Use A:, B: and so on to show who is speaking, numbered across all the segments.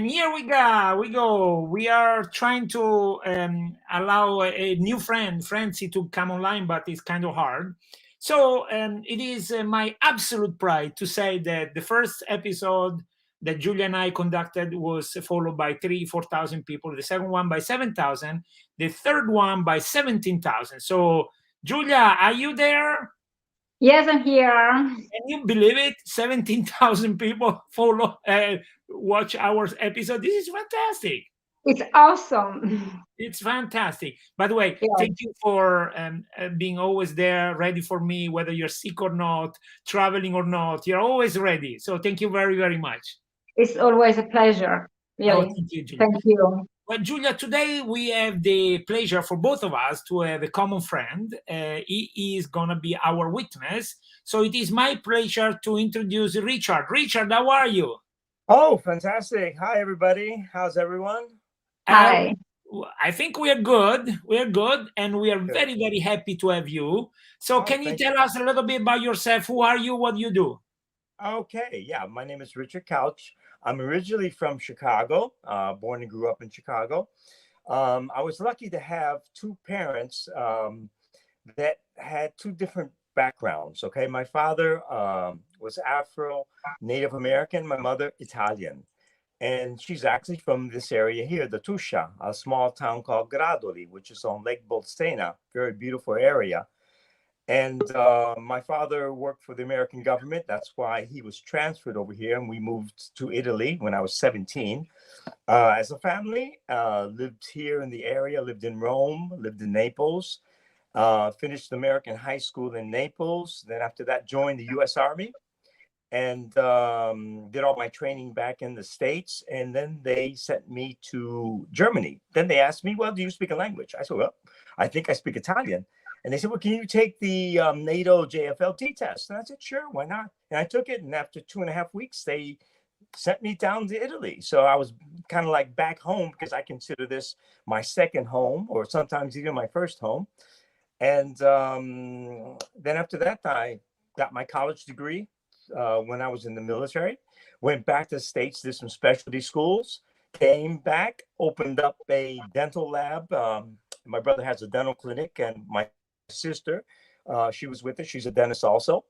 A: And here we go. We are trying to allow a new friend, Francie, to come online, but it's kind of hard. So it is my absolute pride to say that the first episode that Julia and I conducted was followed by 4,000 people. The second one by 7,000. The third one by 17,000. So, Julia, are you there?
B: Yes, I'm here.
A: Can you believe it? 17,000 people watch our episode. This is fantastic.
B: It's awesome.
A: It's fantastic. By the way,
B: Yeah.
A: thank you for being always there, ready for me, whether you're sick or not, traveling or not. You're always ready. So thank you very, very much.
B: It's always a pleasure.
A: Oh,
B: Really.
A: thank you, Julia.
B: Thank you.
A: Well, Julia, today we have the pleasure for both of us to have a common friend. He is going to be our witness. So it is my pleasure to introduce Richard. Richard, how are you?
C: Oh, fantastic. Hi, everybody. How's everyone?
B: Hi.
A: I think we are good. We are good. And we are very, very happy to have you. So can you tell us a little bit about yourself? Who are you? What do you do?
C: Okay. Yeah, my name is Richard Couch. I'm originally from Chicago, born and grew up in Chicago. I was lucky to have two parents that had two different backgrounds. Okay. My father was Afro Native American, my mother Italian. And she's actually from this area here, the Tuscia, a small town called Gradoli, which is on Lake Bolsena, very beautiful area. And my father worked for the American government. That's why he was transferred over here. And we moved to Italy when I was 17. As a family, lived here in the area, lived in Rome, lived in Naples, finished American high school in Naples. Then after that, joined the U.S. Army and did all my training back in the States. And then they sent me to Germany. Then they asked me, well, do you speak a language? I said, well, I think I speak Italian. And they said, well, can you take the NATO JFLT test? And I said, sure, why not? And I took it. And after 2.5 weeks, they sent me down to Italy. So I was kind of like back home because I consider this my second home or sometimes even my first home. And then after that, I got my college degree when I was in the military, went back to the States, did some specialty schools, came back, opened up a dental lab. My brother has a dental clinic and my sister, she was with us. She's a dentist also.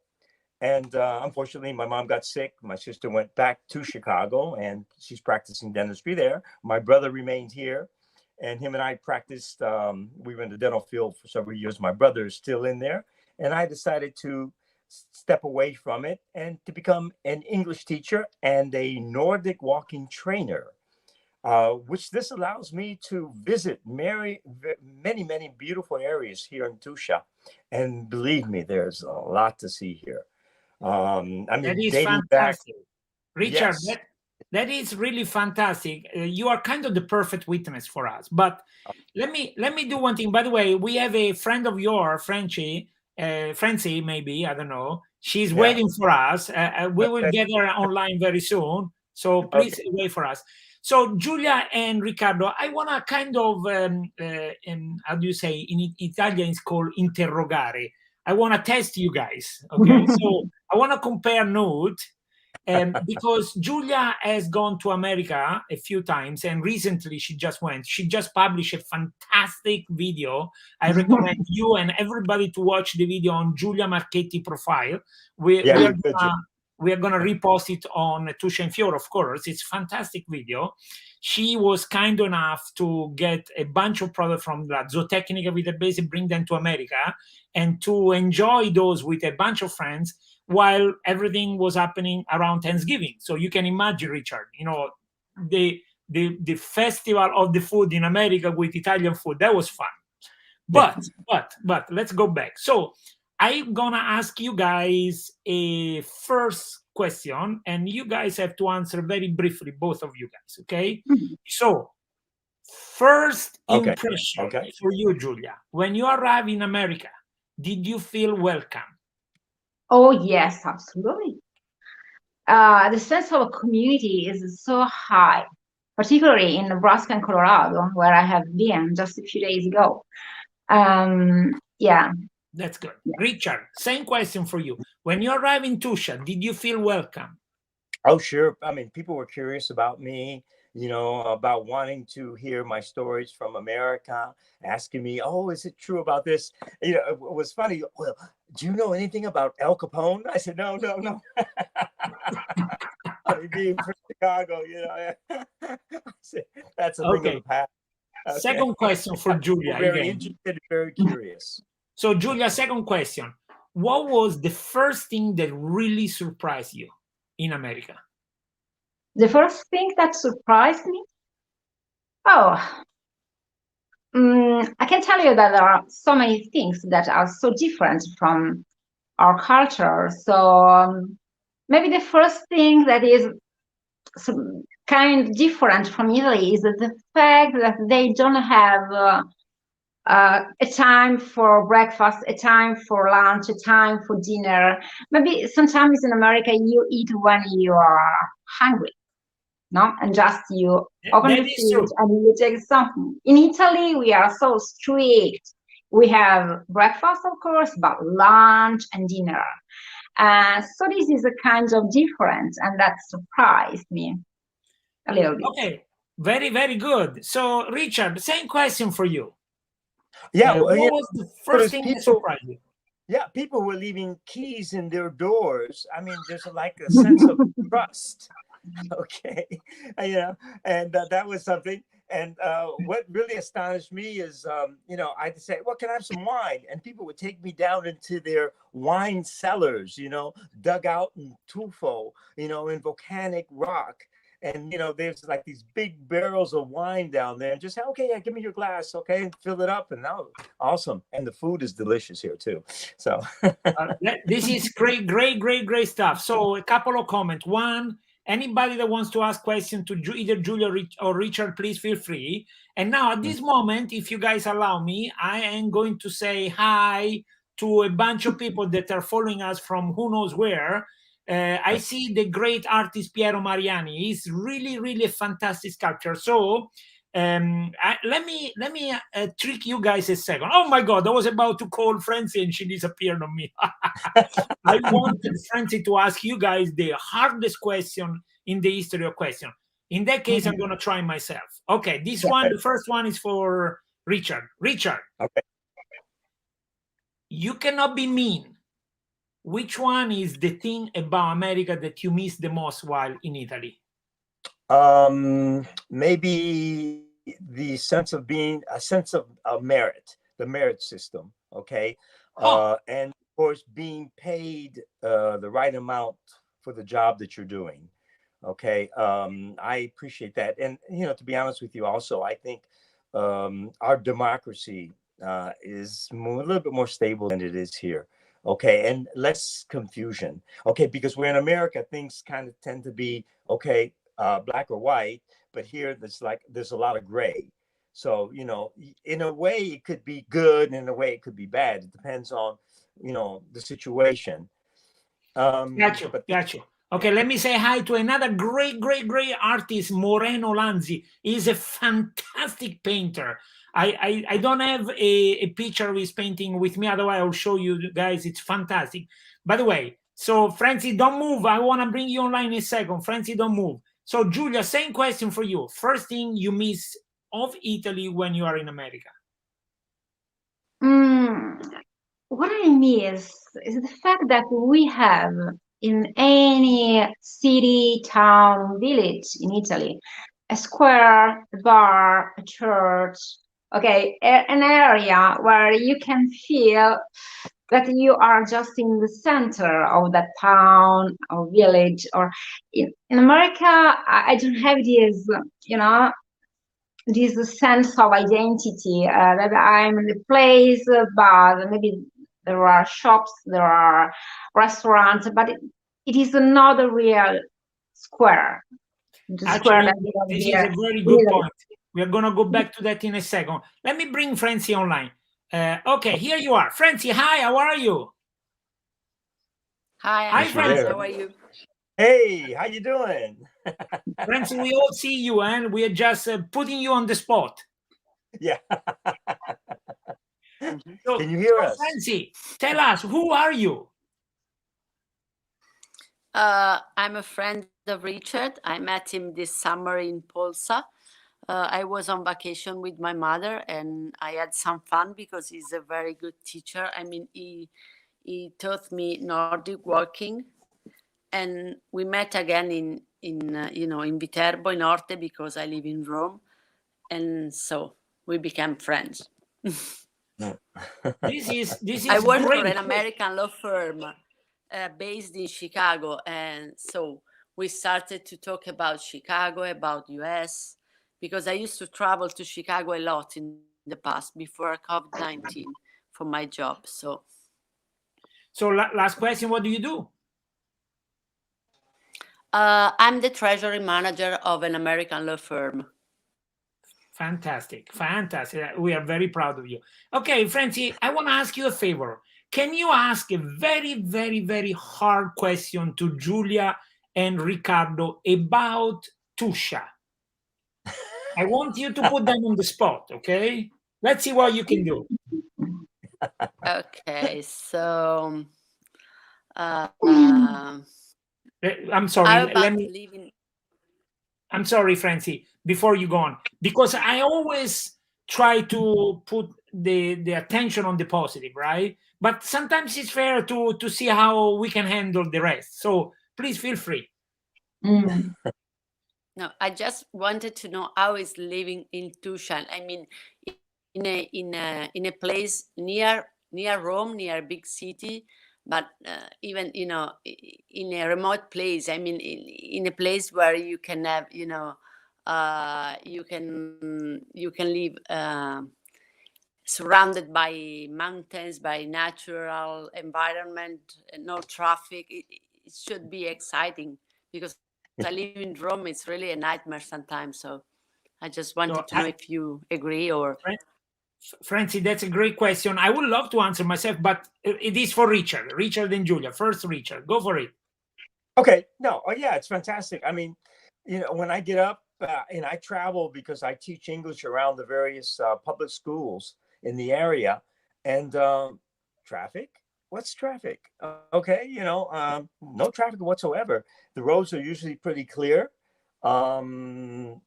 C: And unfortunately, my mom got sick. My sister went back to Chicago and she's practicing dentistry there. My brother remained here and him and I practiced. We were in the dental field for several years. My brother is still in there. And I decided to step away from it and to become an English teacher and a Nordic walking trainer. Which this allows me to visit many, many beautiful areas here in Tuscia. And believe me, there's a lot to see here. I mean,
A: that is
C: dating
A: fantastic.
C: back,
A: Richard,
C: yes.
A: that is really fantastic. You are kind of the perfect witness for us. But let me do one thing. By the way, we have a friend of yours, Francie, maybe, I don't know. She's waiting for us. We will get her online very soon. So please wait for us. So Julia and Riccardo, I want to kind of, how do you say, in Italian it's called interrogare. I want to test you guys, okay? So I want to compare notes because Julia has gone to America a few times and recently she just published a fantastic video. I recommend you and everybody to watch the video on Giulia Marchetti profile. We are going to repost it on Tuscia and Fiore, of course. It's a fantastic video. She was kind enough to get a bunch of products from La Zootecnica with a base, bring them to America, and to enjoy those with a bunch of friends while everything was happening around Thanksgiving. So you can imagine, Richard, you know, the festival of the food in America with Italian food. That was fun. But let's go back. So I'm gonna ask you guys a first question, and you guys have to answer very briefly, both of you guys, okay? So, first impression for you, Julia. When you arrived in America, did you feel welcome?
B: Oh, yes, absolutely. The sense of community is so high, particularly in Nebraska and Colorado, where I have been just a few days ago. Yeah.
A: That's good. Yeah. Richard, same question for you. When you arrived in Tuscia, did you feel welcome?
C: Oh, sure. I mean, people were curious about me. about wanting to hear my stories from America, asking me, "Oh, is it true about this?" It was funny. Well, do you know anything about Al Capone? I said, no. Being from Chicago, I said, that's a thing of the past. Okay.
A: Second question for Julia.
C: Very
A: again.
C: interested, very curious.
A: So, Julia, second question. What was the first thing that really surprised you in America?
B: The first thing that surprised me? Oh, I can tell you that there are so many things that are so different from our culture. So maybe the first thing that is kind of different from Italy is the fact that they don't have a time for breakfast, a time for lunch, a time for dinner. Maybe sometimes in America you eat when you are hungry, no? And just you open the fridge and you take something. In Italy, we are so strict. We have breakfast, of course, but lunch and dinner. So this is a kind of difference, and that surprised me a little bit.
A: Okay, very, very good. So, Richard, same question for you.
C: Yeah,
A: what was the first thing that surprised you?
C: Yeah, people were leaving keys in their doors. I mean, there's like a sense of trust. Okay, and that was something. And what really astonished me is, I'd say, "Well, can I have some wine?" And people would take me down into their wine cellars, dug out in tuffo, in volcanic rock. And, there's like these big barrels of wine down there, and just say, "Okay, yeah, give me your glass." Okay. And fill it up. And now, awesome. And the food is delicious here too. So
A: this is great stuff. So a couple of comments. One, anybody that wants to ask questions to either Julia or Richard, please feel free. And now at this moment, if you guys allow me, I am going to say hi to a bunch of people that are following us from who knows where. I see the great artist Piero Mariani. He's really a fantastic sculptor. So let me trick you guys a second. Oh my God, I was about to call Francie and she disappeared on me. I wanted Francie to ask you guys the hardest question in the history of question. In that case, I'm going to try myself. Okay, this one, the first one is for Richard. Richard,
C: okay.
A: You cannot be mean. Which one is the thing about America that you miss the most while in Italy?
C: Maybe the sense of being a sense of merit, the merit system. Okay. And of course, being paid the right amount for the job that you're doing. Okay. I appreciate that. And, to be honest with you also, I think our democracy is a little bit more stable than it is here. Okay, and less confusion. Okay, because we're in America, things kind of tend to be black or white, but here there's a lot of gray. So in a way it could be good, and in a way it could be bad. It depends on the situation.
A: Got you. Okay, let me say hi to another great artist, Moreno Lanzi. He's a fantastic painter. I don't have a picture of his painting with me, otherwise I'll show you guys. It's fantastic. By the way, so Francie, don't move. I want to bring you online in a second. Francie, don't move. So Julia, same question for you. First thing you miss of Italy when you are in America?
B: What I miss is the fact that we have in any city, town, village in Italy, a square, a bar, a church, okay, an area where you can feel that you are just in the center of that town or village. Or in America, I don't have this sense of identity that I'm in the place, but maybe there are shops, there are restaurants, but it is not a real square.
A: Actually, this is a very good point. We are going to go back to that in a second. Let me bring Francie online. Okay, here you are. Francie, hi, how are you?
D: Hi, I'm Francie. How are you?
C: Hey, how you doing?
A: Francie, we all see you, and we are just putting you on the spot.
C: Yeah.
A: So,
C: can you hear us?
A: Francie, tell us, who are you?
D: I'm a friend of Richard. I met him this summer in Polsa. I was on vacation with my mother, and I had some fun because he's a very good teacher. I mean, he taught me Nordic walking, and we met again in Viterbo in Orte because I live in Rome, and so we became friends.
A: This
D: I
A: is
D: work for
A: great.
D: an American law firm based in Chicago, and so we started to talk about Chicago, about US, because I used to travel to Chicago a lot in the past before COVID-19 for my job. So
A: last question, what do you do?
D: I'm the treasury manager of an American law firm.
A: Fantastic, fantastic. We are very proud of you. Okay, Francie, I want to ask you a favor. Can you ask a very, very, very hard question to Giulia and Riccardo about Tuscia? I want you to put them on the spot, okay? Let's see what you can do.
D: Okay, so
A: I'm sorry.
D: let me.
A: I'm sorry, Francie, before you go on, because I always try to put the attention on the positive, right? But sometimes it's fair to see how we can handle the rest. So please feel free.
D: No, I just wanted to know how is living in Tuscia. I mean, in a place near Rome, near a big city, but even in a remote place. I mean, in a place where you can have you can live surrounded by mountains, by natural environment, no traffic. It should be exciting because I live in Rome. It's really a nightmare sometimes. So I just wanted to know if you agree or.
A: Francie, that's a great question. I would love to answer myself, but it is for Richard. Richard and Giulia. First, Richard, go for it.
C: Okay. No. Oh, yeah, it's fantastic. I mean, when I get up and I travel because I teach English around the various public schools in the area, and traffic. What's traffic? Okay, no traffic whatsoever. The roads are usually pretty clear, and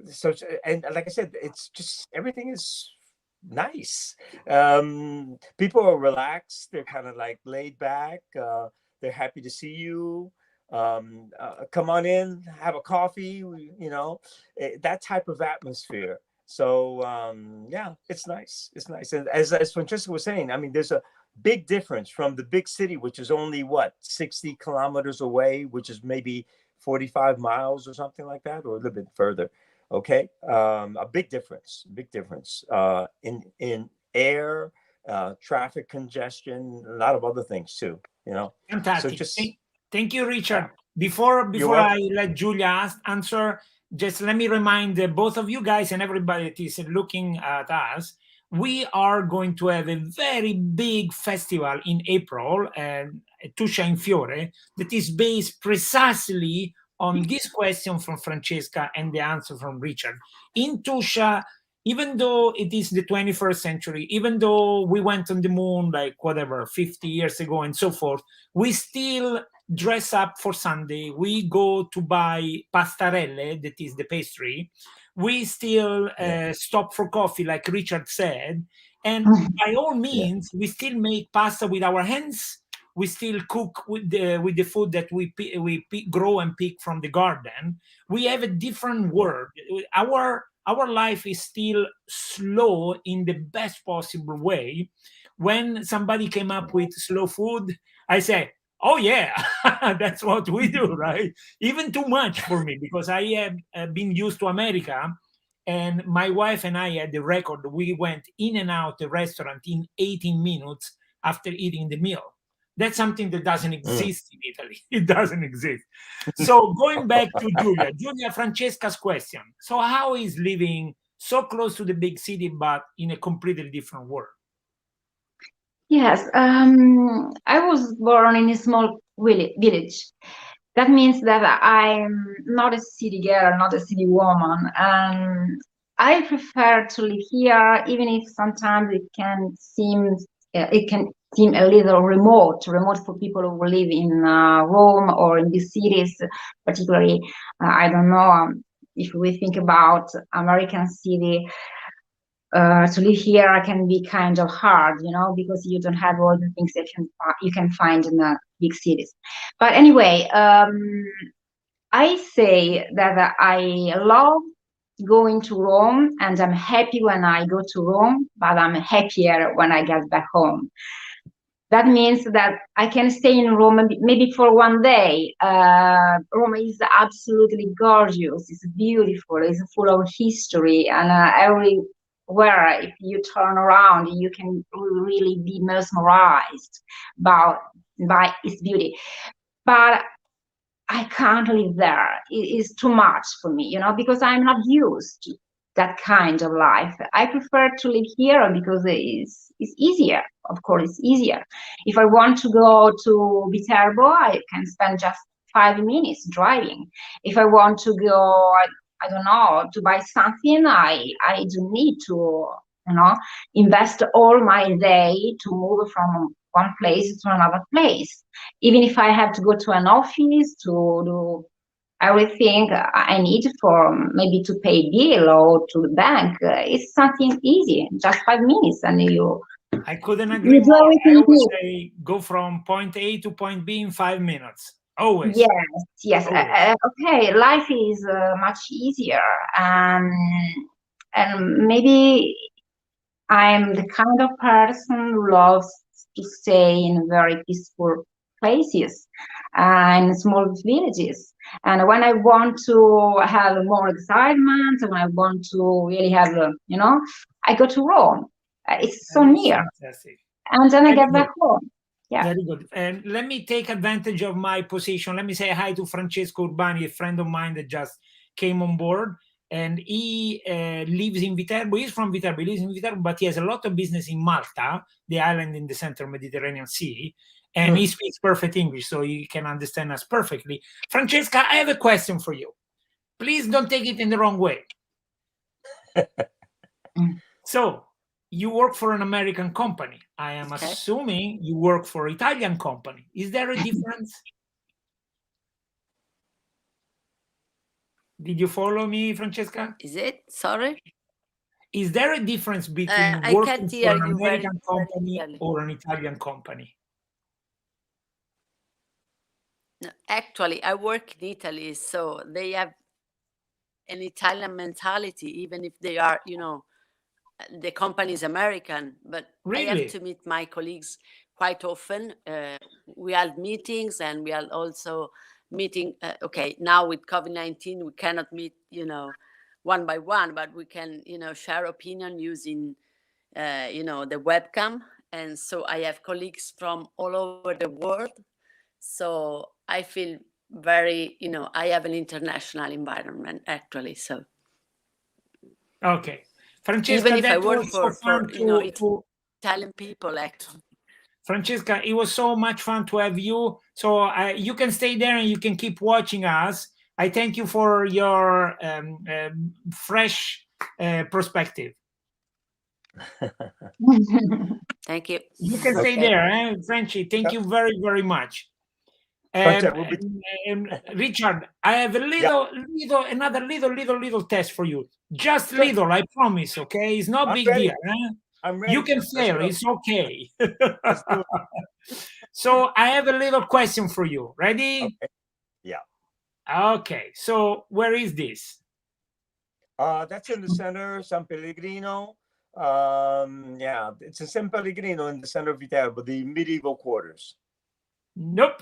C: so and like I said, it's just everything is nice. People are relaxed. They're kind of like laid back. They're happy to see you. Come on in, have a coffee. That type of atmosphere. So yeah, it's nice. It's nice. And as Francesca was saying, I mean, there's a big difference from the big city, which is only 60 kilometers away, which is maybe 45 miles or something like that, or a little bit further. Okay, a big difference in air, traffic congestion, a lot of other things too.
A: Fantastic.
C: So just
A: thank you, Richard. Before I let Giulia answer, just let me remind both of you guys and everybody that is looking at us. We are going to have a very big festival in April, Tuscia in Fiore, that is based precisely on this question from Francesca and the answer from Richard. In Tuscia, even though it is the 21st century, even though we went on the moon like 50 years ago and so forth, we still dress up for Sunday. We go to buy pastarelle, that is the pastry. We still stop for coffee, like Richard said. And by all means, we still make pasta with our hands. We still cook with the food that we grow and pick from the garden. We have a different world. Our life is still slow in the best possible way. When somebody came up with slow food, I say, oh yeah, that's what we do, right? Even too much for me, because I have been used to America, and my wife and I had the record. We went in and out the restaurant in 18 minutes after eating the meal. That's something that doesn't exist in Italy. It doesn't exist. So going back to Giulia, Francesca's question. So how is living so close to the big city, but in a completely different world?
B: Yes, I was born in a small village. That means that I'm not a city girl, not a city woman. And I prefer to live here, even if sometimes it can seem, it can seem a little remote for people who live in Rome or in these cities, particularly, I don't know, if we think about American city, to live here can be kind of hard, because you don't have all the things that you can find in the big cities. But anyway, I say that I love going to Rome, and I'm happy when I go to Rome, but I'm happier when I get back home. That means that I can stay in Rome maybe for one day. Rome is absolutely gorgeous. It's beautiful. It's full of history, and everywhere, if you turn around, you can really be mesmerized by its beauty. But I can't live there. It is too much for me, because I'm not used to that kind of life. I prefer to live here because it's easier. Of course, it's easier. If I want to go to Viterbo, I can spend just 5 minutes driving. If I want to go, I don't know, to buy something, I don't need to, invest all my day to move from one place to another place. Even if I have to go to an office to do everything I need for maybe to pay bill or to the bank, it's something easy, just 5 minutes, and
A: I couldn't agree
B: do
A: more.
B: everything
A: I
B: you
A: always
B: do.
A: say go from point A to point B in 5 minutes. Always.
B: Yes.
A: Always.
B: Okay, life is much easier, and maybe I'm the kind of person who loves to stay in very peaceful places and small villages. And when I want to have more excitement, and I want to really have, I go to Rome. It's so
A: That is
B: near,
A: fantastic.
B: and then I
A: Very
B: get
A: good.
B: back home. Yeah.
A: Very good. And let me take advantage of my position. Let me say hi to Francesco Urbani, a friend of mine that just came on board. And he lives in Viterbo. He's from Viterbo. He lives in Viterbo, but he has a lot of business in Malta, the island in the central Mediterranean Sea. And he speaks perfect English, so he can understand us perfectly. Francesca, I have a question for you. Please don't take it in the wrong way. So, you work for an American company. I am assuming you work for an Italian company. Is there a difference? Did you follow me, Francesca?
D: Is it? Sorry?
A: Is there a difference between
D: I
A: working
D: can't
A: for
D: hear
A: an
D: you very,
A: American
D: very
A: company
D: clearly.
A: or an Italian company?
D: No, actually, I work in Italy, so they have an Italian mentality, even if they are, the company is American. But I have
A: Really?
D: to meet my colleagues quite often. We had meetings, and we are also meeting. Okay, now with COVID-19, we cannot meet, one by one, but we can, share opinion using, the webcam. And so I have colleagues from all over the world. So I feel very, I have an international environment actually. So
A: Okay. Francesca,
D: even if I
A: that
D: work
A: was so
D: for
A: fun to
D: Italian people, actually.
A: Francesca, it was so much fun to have you. So you can stay there and you can keep watching us. I thank you for your fresh perspective.
D: Thank you.
A: You can stay there, Frenchy. Thank you very, very much. Richard, I have another little test for you. Just little, I promise. Okay, it's not big deal.
C: I'm ready.
A: You can fail. It's okay. So I have a little question for you. Ready?
C: Okay. Yeah.
A: Okay. So where is this?
C: That's in the center, San Pellegrino. Yeah, it's in San Pellegrino in the center of Viterbo, the medieval quarters.
A: Nope.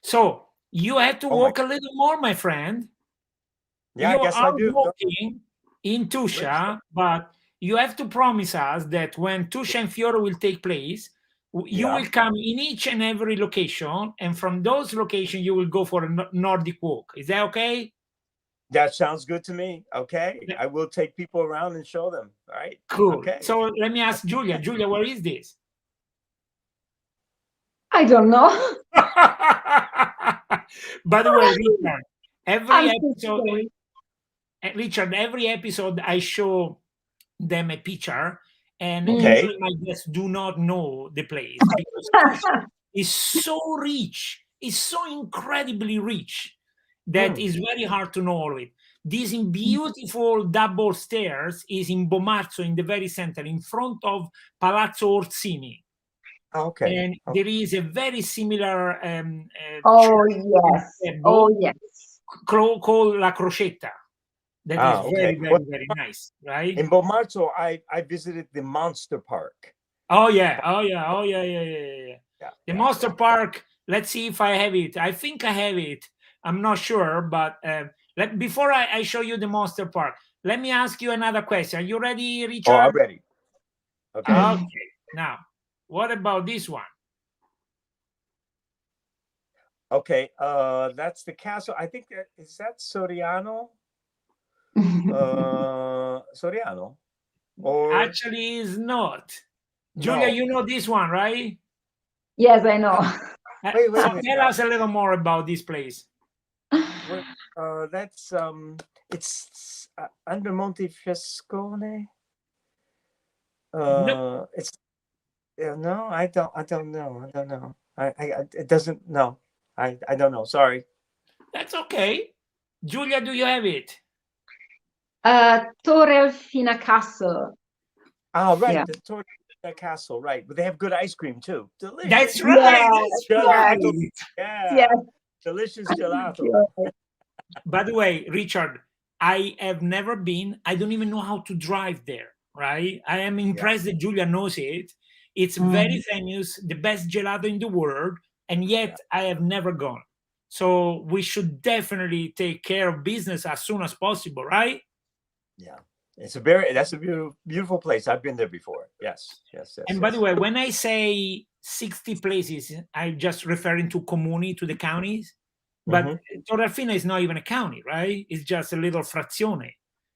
A: So you have to walk a little more, my friend.
C: Yeah, I guess I do.
A: Walking in Tuscia, but you have to promise us that when Tuscia and Fiore will take place, you will come in each and every location, and from those locations you will go for a Nordic walk. Is that okay?
C: That sounds good to me. Okay, I will take people around and show them. All right.
A: Cool.
C: Okay.
A: So let me ask Julia. Julia, where is this?
B: I don't know.
A: By the way, Richard, every episode I show them a picture, and
C: Okay.
A: usually my guests do not know the place because Tuscia is so rich, it's so incredibly rich that it's very hard to know all of it. This beautiful double stairs is in Bomarzo, in the very center, in front of Palazzo Orsini.
C: Okay.
A: And there is a very similar
B: Oh
A: church
B: yes.
A: in
B: Oh
A: Viterbo
B: yes.
A: called La Crocetta. That is very,
C: Okay.
A: very, very nice, right?
C: In Bomarzo, I visited the Monster Park.
A: Oh yeah, oh yeah, oh yeah, yeah, yeah, yeah.
C: Yeah,
A: The
C: yeah,
A: Monster
C: yeah.
A: Park. Let's see if I have it. I think I have it. I'm not sure, but before I show you the Monster Park, let me ask you another question. Are you ready, Richard?
C: Oh, I'm ready. Okay.
A: Okay. Now, what about this one?
C: Okay. That's the castle. I think is that Soriano? Soriano? Or
A: Actually, is not. Julia,
C: no.
A: you know this one, right?
B: Yes, I know.
C: Wait,
A: So
C: wait.
A: tell us a little more about this place.
C: What, that's it's under Montefiascone.
A: Nope.
C: It's no, I don't know. It doesn't. No, I don't know. Sorry.
A: That's okay. Julia, do you have it?
B: Torre Alfina Castle.
C: Oh, right,
B: Yeah.
C: the Torre Castle, right? But they have good ice cream too. Delicious.
A: That's right.
B: Yes,
A: That's
B: yes.
A: right.
C: Yeah.
B: Yes.
C: Delicious gelato.
A: By the way, Richard, I have never been. I don't even know how to drive there, right? I am impressed that Julia knows it. It's very famous, the best gelato in the world, and yet I have never gone. So we should definitely take care of business as soon as possible, right?
C: Yeah. That's a beautiful place. I've been there before. Yes.
A: And by the way, when I say 60 places, I'm just referring to comuni, to the counties. But Torre Alfina is not even a county, right? It's just a little frazione.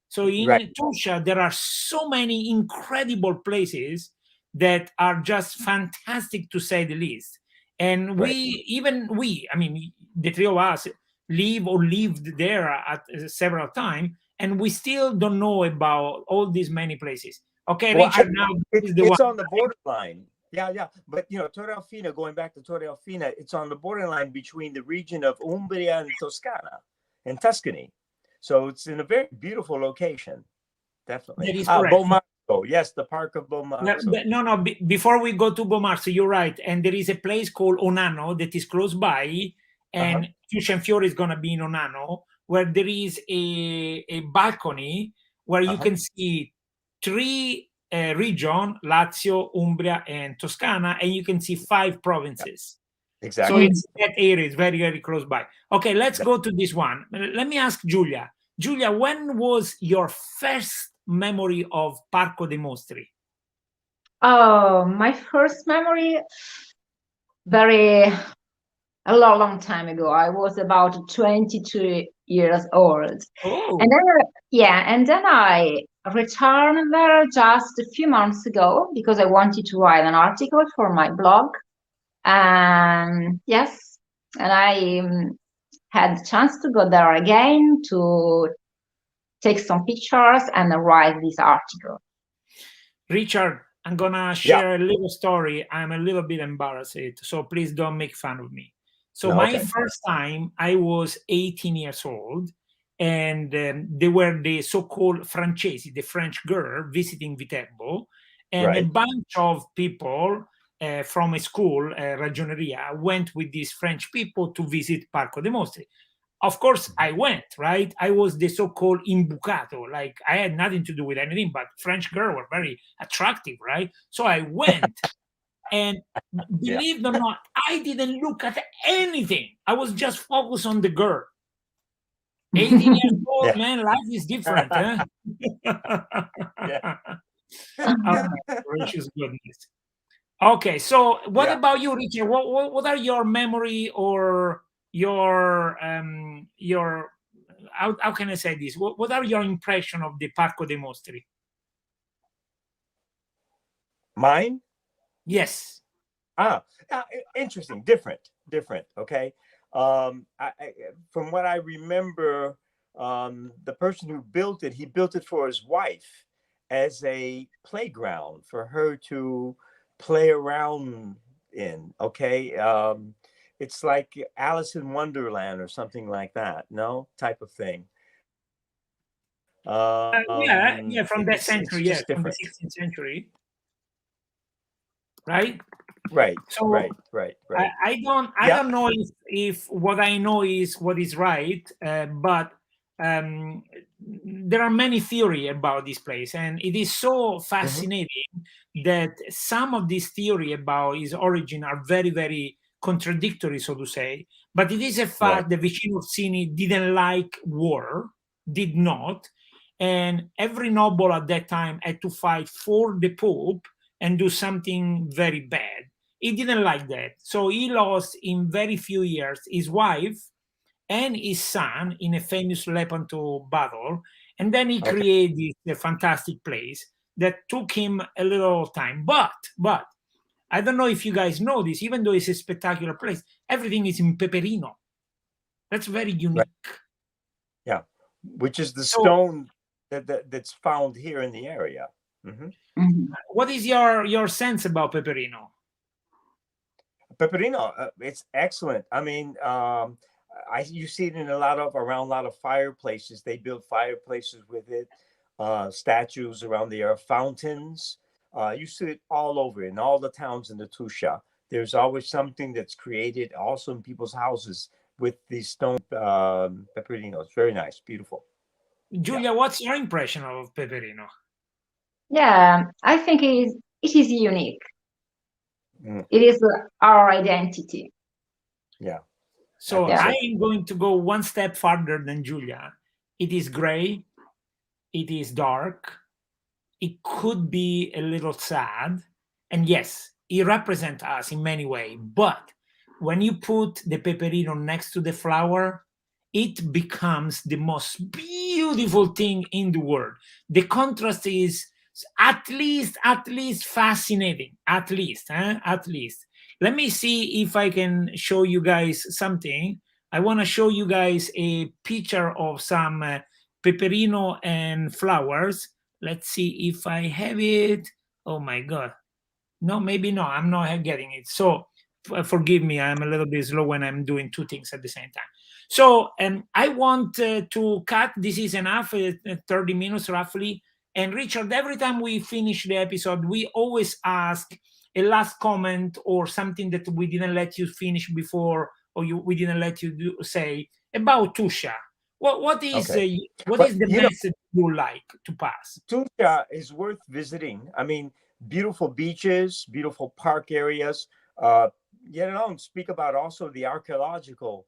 A: So in Tuscia, there are so many incredible places that are just fantastic, to say the least. And I mean, the three of us live or lived there at several times, and we still don't know about all these many places. Okay,
C: Well,
A: Richard, now this is the
C: it's
A: one.
C: on the borderline. Yeah. But Torre Alfina, going back to Torre Alfina, it's on the borderline between the region of Umbria and Toscana and Tuscany. So it's in a very beautiful location. Definitely.
A: That is correct.
C: Bomarzo. Yes, the Park of Bomarzo.
A: No. Before we go to Bomarzo, you're right. And there is a place called Onano that is close by, and Tuscia and Fiore is going to be in Onano, where there is a balcony where you can see three regions, Lazio, Umbria, and Toscana, and you can see 5 provinces.
C: Exactly.
A: So it's that area is very, very close by. Okay, let's go to this one. Let me ask Julia. Julia, when was your first memory of Parco dei Mostri?
B: Oh, my first memory, a long time ago. I was about 22 years old.
A: Oh.
B: And then I returned there just a few months ago because I wanted to write an article for my blog. And yes, and I had the chance to go there again to take some pictures and write this article.
A: Richard, I'm gonna share a little story. I'm a little bit embarrassed, so please don't make fun of me. So my first time, I was 18 years old, and they were the so-called Francesi, the French girl, visiting Viterbo, and a bunch of people from a school, Ragioneria, went with these French people to visit Parco dei Mostri. Of course, I went, right? I was the so-called imbucato, like I had nothing to do with anything, but French girls were very attractive, right? So I went, and believe it or not, I didn't look at anything. I was just focused on the girl. 18 years old, man, life is different, huh? Oh, my gracious goodness. Okay, so what about you, Richard? What are your memory or your how can I say this? What are your impression of the Parco dei Mostri?
C: Mine?
A: Yes.
C: Interesting. Different. Okay. From what I remember, the person who built it, he built it for his wife, as a playground for her to play around in. Okay. It's like Alice in Wonderland or something like that. No, type of thing.
A: Yeah, from that
C: It's
A: century,
C: just
A: yes, from the
C: different.
A: 16th century, right?
C: Right,
A: So
C: right, right, right.
A: I
C: Yeah.
A: don't know if what I know is what is right, but um, there are many theory about this place, and it is so
C: Mhm.
A: fascinating that some of this theory about its origin are very, very contradictory, so to say. But it is a
C: Right.
A: fact that Vicino Orsini didn't like war, did not, and every noble at that time had to fight for the Pope and do something very bad. He didn't like that. So he lost in very few years his wife and his son in a famous Lepanto battle. And then he
C: Okay.
A: created this fantastic place that took him a little time. But I don't know if you guys know this, even though it's a spectacular place, everything is in Peperino. That's very
C: Right.
A: unique.
C: Yeah. Which is the
A: So
C: stone that's found here in the area. Hmm.
B: Mhm.
A: what is your sense about Peperino?
C: Peperino, it's excellent. I mean, you see it in around a lot of fireplaces. They build fireplaces with it, statues around there, fountains. You see it all over in all the towns in the Tuscia. There's always something that's created also in people's houses with these stone peperinos. Very nice, beautiful. Yeah.
A: Giulia, what's your impression of Peperino?
B: Yeah, I think it is unique.
C: Mm,
B: It is our identity.
C: yeah, I
A: So
C: think
B: Yeah.
A: I
C: so.
A: am going to go one step farther than Julia. It is gray, it is dark, it could be a little sad, and yes, it represents us in many ways. But when you put the peperino next to the flower, it becomes the most beautiful thing in the world. The contrast is at least fascinating. At least. Let me see if I can show you guys something. I want to show you guys a picture of some peperino and flowers. Let's see if I have it. Oh my god. No, maybe no. I'm not getting it. So forgive me. I'm a little bit slow when I'm doing two things at the same time. So I want to cut. This is enough. 30 minutes roughly. And Richard, every time we finish the episode, we always ask a last comment or something that we didn't let you finish before, or we didn't let you say about Tuscia.
C: Okay.
A: What
C: But
A: is the message you like to pass?
C: Tuscia is worth visiting. I mean, beautiful beaches, beautiful park areas. Uh, Yet alone, speak about also the archaeological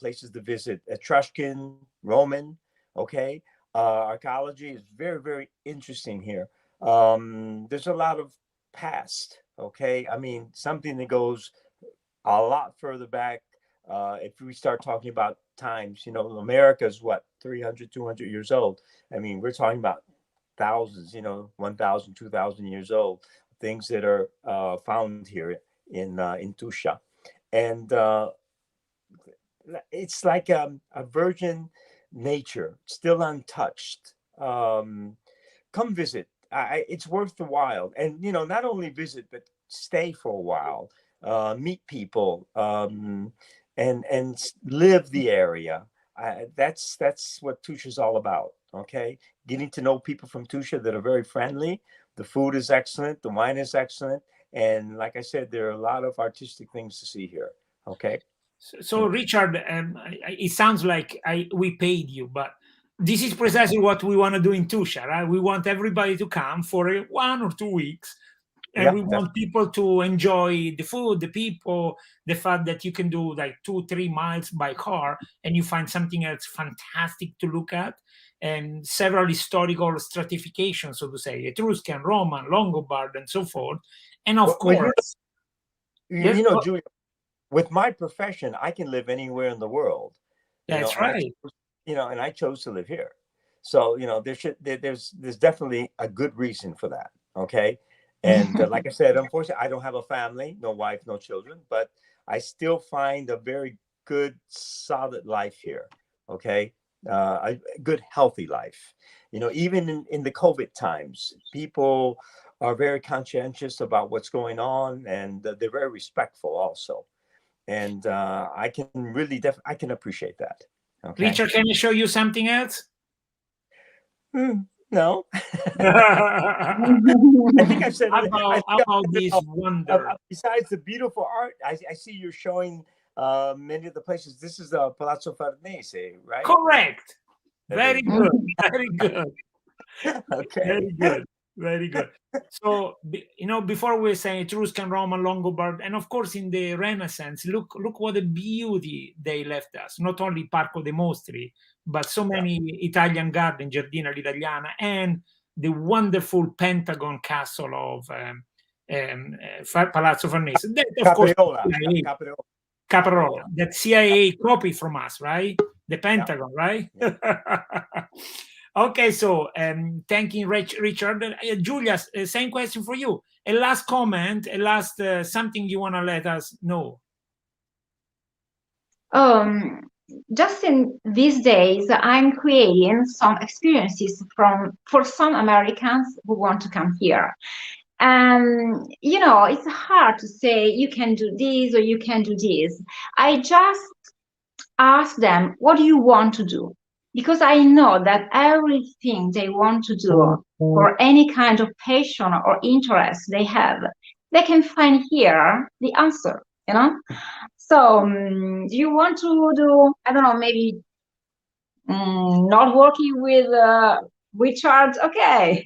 C: places to visit. Etruscan, Roman. Okay, archaeology is very, very interesting here. There's a lot of past. Okay, I mean something that goes a lot further back. If we start talking about times, America's what, 300, 200 years old. I mean, we're talking about thousands, 1,000, 2,000 years old, things that are found here in Tuscia. And it's like a virgin nature, still untouched. Come visit. It's worth the while. And, not only visit, but stay for a while, meet people, and live the area. That's what Tuscia is all about. Okay, getting to know people from Tuscia that are very friendly. The food is excellent. The wine is excellent. And like I said, there are a lot of artistic things to see here. Okay.
A: So, Richard, it sounds like we paid you, but this is precisely what we want to do in Tuscia, right? We want everybody to come for 1 or 2 weeks, and
C: Yeah,
A: we want people to enjoy the food, the people, the fact that you can do like 2-3 miles by car and you find something that's fantastic to look at, and several historical stratifications, so to say, Etruscan, Roman, Longobards, and so forth. And of
C: well,
A: course, yes,
C: Julia, with my profession, I can live anywhere in the world,
A: that's
C: and
A: right.
C: I chose to live here. So, there's definitely a good reason for that. Okay. And like I said, unfortunately, I don't have a family, no wife, no children, but I still find a very good, solid life here. Okay. a good, healthy life. Even in the COVID times, people are very conscientious about what's going on, and they're very respectful also. And I can really, I can appreciate that. Okay.
A: Richard, can I show you something else?
C: No. I think I've said
A: about this wonder.
C: Besides the beautiful art, I see you're showing many of the places. This is Palazzo Farnese, right?
A: Correct. Very good. Very good.
C: Okay.
A: Very good. Very good. So, before we say Etruscan, Roman, Longobards, and of course in the Renaissance, look what a beauty they left us. Not only Parco dei Mostri, but so many Italian gardens, Giardina all'Italiana, and the wonderful Pentagon Castle of Palazzo Farnese. That, of course, Caprarola. That CIA copied from us, right? The Pentagon, right? Yeah. Okay, so thank you, Richard. Julia, same question for you. A last comment, a last something you want to let us know.
B: Just in these days, I'm creating some experiences for some Americans who want to come here. And it's hard to say you can do this or you can do this. I just ask them, what do you want to do? Because I know that everything they want to do or any kind of passion or interest they have, they can find here the answer, So do you want to do, I don't know, maybe not working with Richard? Okay,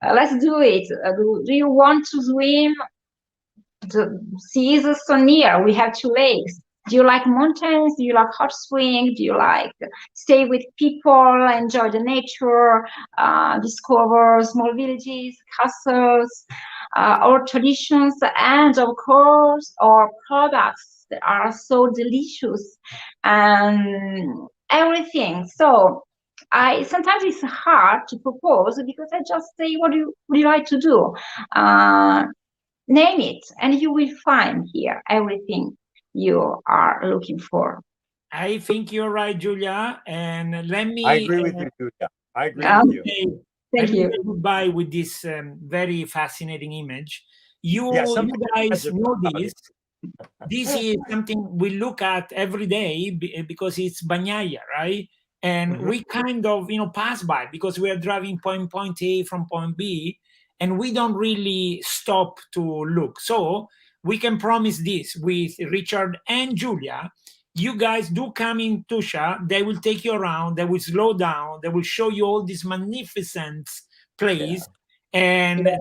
B: let's do it. Do you want to swim? The seas are so near. We have 2 lakes. Do you like mountains? Do you like hot spring? Do you like stay with people, enjoy the nature, discover small villages, castles, our traditions, and of course our products that are so delicious and everything. So sometimes it's hard to propose because I just say, what do you like to do? Name it, and you will find here everything you are looking for.
A: I think you're right, Julia. And let me.
C: I agree with you, Julia. I agree with you.
B: Thank you.
A: Goodbye with this very fascinating image. You guys know this. This is something we look at every day because it's Bagnaia, right? And we kind of, pass by because we are driving point A from point B, and we don't really stop to look. So we can promise this with Richard and Julia. You guys do come in Tuscia. They will take you around. They will slow down. They will show you all this magnificent place. Yeah. And at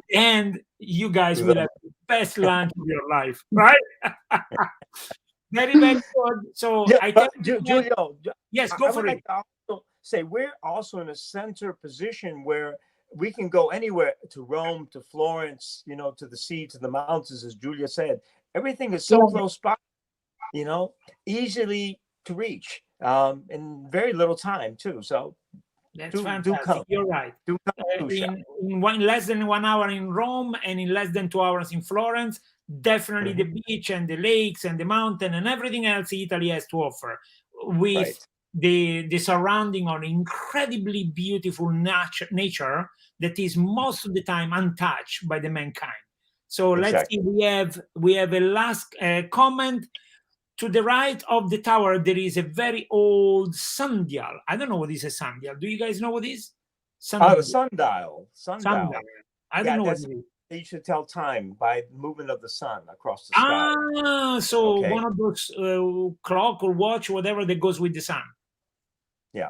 A: the end, you guys will have the best lunch of your life, right? Very, very good. So I think
C: Giulio,
A: yes, go for it.
C: Like to say we're also in a center position where we can go anywhere, to Rome, to Florence, to the sea, to the mountains, as Julia said. Everything is so close by, easily to reach, in very little time too. So
A: that's fantastic. You're right. In less than 1 hour in Rome and in less than 2 hours in Florence, definitely the beach and the lakes and the mountain and everything else Italy has to offer, with the surrounding on incredibly beautiful nature that is most of the time untouched by the mankind. So let's see, we have a last comment. To the right of the tower, there is a very old sundial. I don't know what is a sundial. Do you guys know what it is?
C: The sundial. Sundial.
A: I don't know what it is.
C: They should tell time by the movement of the sun across the sky.
A: So one of those clock or watch, whatever that goes with the sun.
C: Yeah.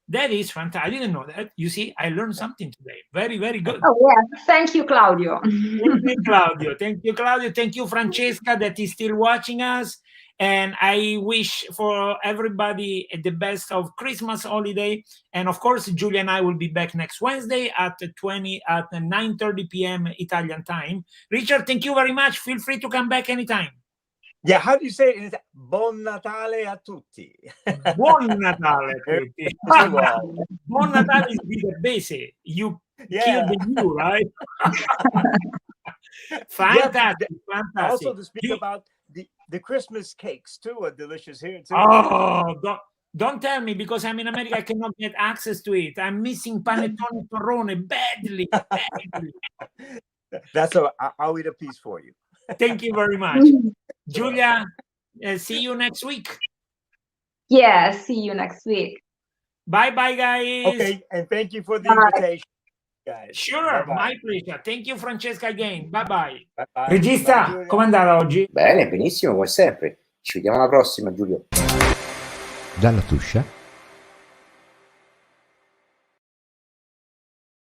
A: That is fantastic. I didn't know that. You see, I learned something today. Very, very good.
B: Oh, yeah. Thank you, Claudio.
A: Thank you, Claudio. Thank you, Claudio. Thank you, Francesca, that is still watching us. And I wish for everybody the best of Christmas holiday. And of course, Julia and I will be back next Wednesday at 9:30 p.m. Italian time. Richard, thank you very much. Feel free to come back anytime.
C: Yeah, how do you say it? Buon Natale a tutti.
A: Buon Natale a tutti. Buon Natale is the base. You kill the you, right? Fantastic, fantastic.
C: Also to speak about the Christmas cakes too are delicious here too.
A: Oh, Don't tell me, because I'm in America, I cannot get access to it. I'm missing panettone torrone badly.
C: That's all. I'll eat a piece for you.
A: Thank you very much. Giulia, see you next week.
B: Yeah, see you next week.
A: Bye-bye, guys.
C: Okay, and thank you for the
B: Bye.
C: invitation, guys.
A: Sure,
C: Bye-bye.
A: my pleasure. Thank you, Francesca, again. Bye-bye.
C: Bye-bye.
A: Regista,
C: Bye, Giulia.
A: com'è andata oggi?
E: Bene, benissimo, come sempre. Ci vediamo alla prossima, Giulio.
F: Dalla Tuscia